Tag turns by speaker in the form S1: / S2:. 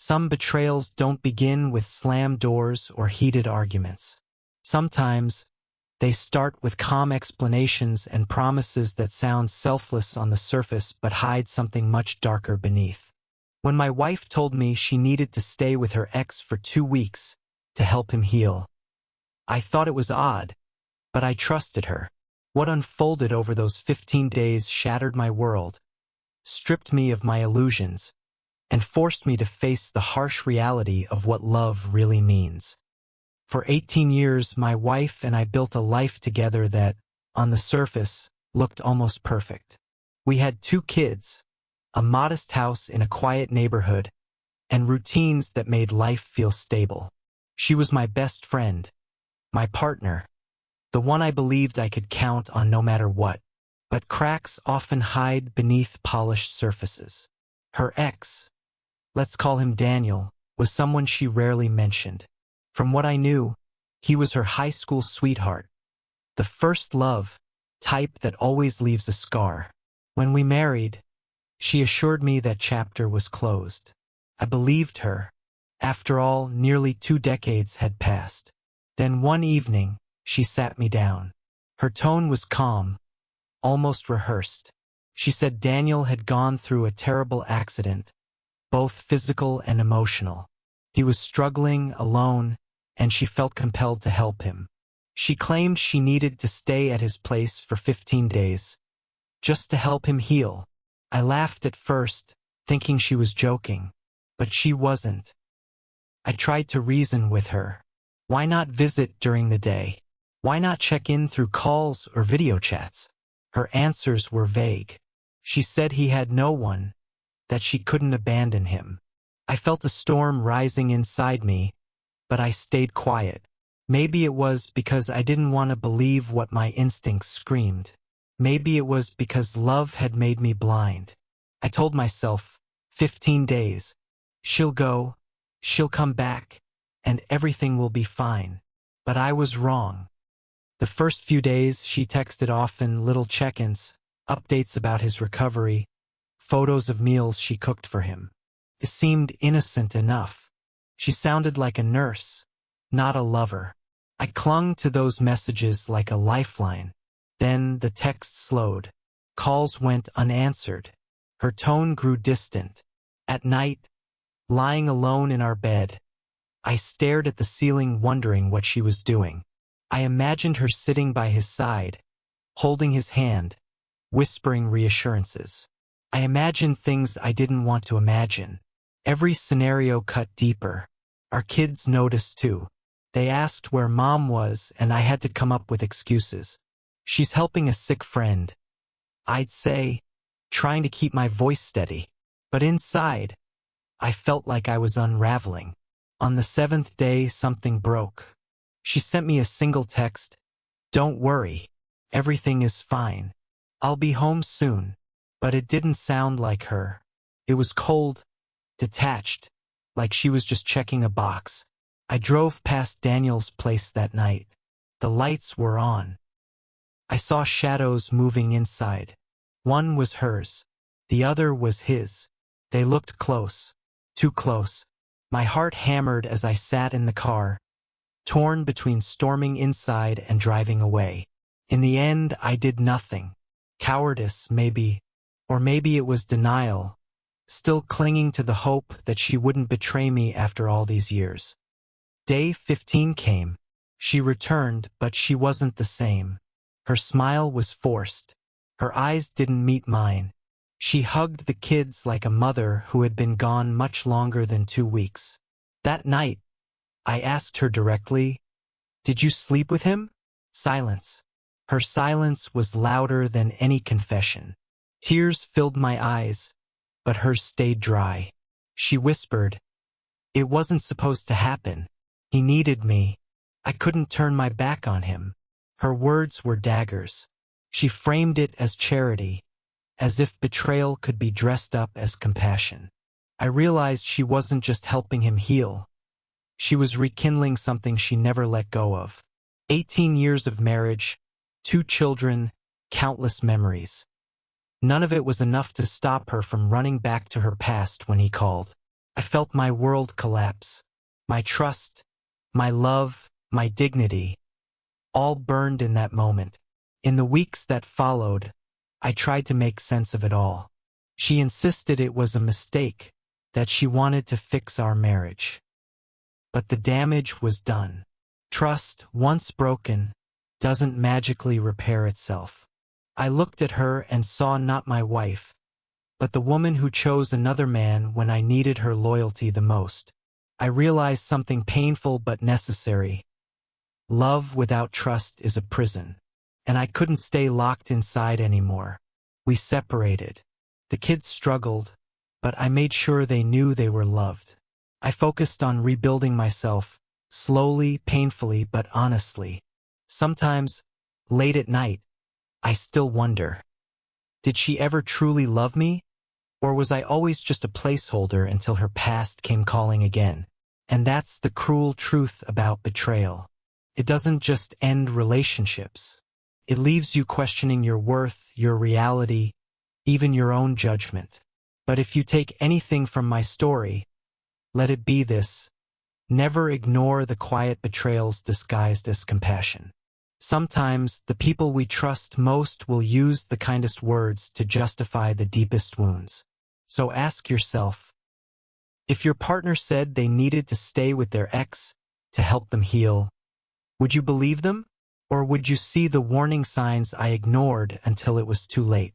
S1: Some betrayals don't begin with slammed doors or heated arguments. Sometimes, they start with calm explanations and promises that sound selfless on the surface but hide something much darker beneath. When my wife told me she needed to stay with her ex for 2 weeks to help him heal, I thought it was odd, but I trusted her. What unfolded over those 15 days shattered my world, stripped me of my illusions, and forced me to face the harsh reality of what love really means. For 18 years, my wife and I built a life together that, on the surface, looked almost perfect. We had 2 kids, a modest house in a quiet neighborhood, and routines that made life feel stable. She was my best friend, my partner, the one I believed I could count on no matter what. But cracks often hide beneath polished surfaces. Her ex, let's call him Daniel, was someone she rarely mentioned. From what I knew, he was her high school sweetheart, the first love, type that always leaves a scar. When we married, she assured me that chapter was closed. I believed her. After all, nearly 2 decades had passed. Then one evening, she sat me down. Her tone was calm, almost rehearsed. She said Daniel had gone through a terrible accident, both physical and emotional. He was struggling, alone, and she felt compelled to help him. She claimed she needed to stay at his place for 15 days, just to help him heal. I laughed at first, thinking she was joking, but she wasn't. I tried to reason with her. Why not visit during the day? Why not check in through calls or video chats? Her answers were vague. She said he had no one, that she couldn't abandon him. I felt a storm rising inside me, but I stayed quiet. Maybe it was because I didn't want to believe what my instincts screamed. Maybe it was because love had made me blind. I told myself, 15 days. She'll go, she'll come back, and everything will be fine. But I was wrong. The first few days, she texted often, little check-ins, updates about his recovery, photos of meals she cooked for him. It seemed innocent enough. She sounded like a nurse, not a lover. I clung to those messages like a lifeline. Then the text slowed. Calls went unanswered. Her tone grew distant. At night, lying alone in our bed, I stared at the ceiling wondering what she was doing. I imagined her sitting by his side, holding his hand, whispering reassurances. I imagined things I didn't want to imagine. Every scenario cut deeper. Our kids noticed too. They asked where Mom was, and I had to come up with excuses. She's helping a sick friend. I'd say, trying to keep my voice steady. But inside, I felt like I was unraveling. On the 7th day, something broke. She sent me a single text. Don't worry. Everything is fine. I'll be home soon. But it didn't sound like her. It was cold, detached, like she was just checking a box. I drove past Daniel's place that night. The lights were on. I saw shadows moving inside. One was hers. The other was his. They looked close. Too close. My heart hammered as I sat in the car, torn between storming inside and driving away. In the end, I did nothing. Cowardice, maybe. Or maybe it was denial, still clinging to the hope that she wouldn't betray me after all these years. Day 15 came. She returned, but she wasn't the same. Her smile was forced. Her eyes didn't meet mine. She hugged the kids like a mother who had been gone much longer than 2 weeks. That night, I asked her directly, "Did you sleep with him?" Silence. Her silence was louder than any confession. Tears filled my eyes, but hers stayed dry. She whispered, "It wasn't supposed to happen. He needed me. I couldn't turn my back on him." Her words were daggers. She framed it as charity, as if betrayal could be dressed up as compassion. I realized she wasn't just helping him heal. She was rekindling something she never let go of. 18 years of marriage, 2 children, countless memories. None of it was enough to stop her from running back to her past when he called. I felt my world collapse. My trust, my love, my dignity, all burned in that moment. In the weeks that followed, I tried to make sense of it all. She insisted it was a mistake, that she wanted to fix our marriage. But the damage was done. Trust, once broken, doesn't magically repair itself. I looked at her and saw not my wife, but the woman who chose another man when I needed her loyalty the most. I realized something painful but necessary. Love without trust is a prison, and I couldn't stay locked inside anymore. We separated. The kids struggled, but I made sure they knew they were loved. I focused on rebuilding myself, slowly, painfully, but honestly. Sometimes, late at night, I still wonder, did she ever truly love me? Or was I always just a placeholder until her past came calling again? And that's the cruel truth about betrayal. It doesn't just end relationships. It leaves you questioning your worth, your reality, even your own judgment. But if you take anything from my story, let it be this: never ignore the quiet betrayals disguised as compassion. Sometimes the people we trust most will use the kindest words to justify the deepest wounds. So ask yourself, if your partner said they needed to stay with their ex to help them heal, would you believe them? Or would you see the warning signs I ignored until it was too late?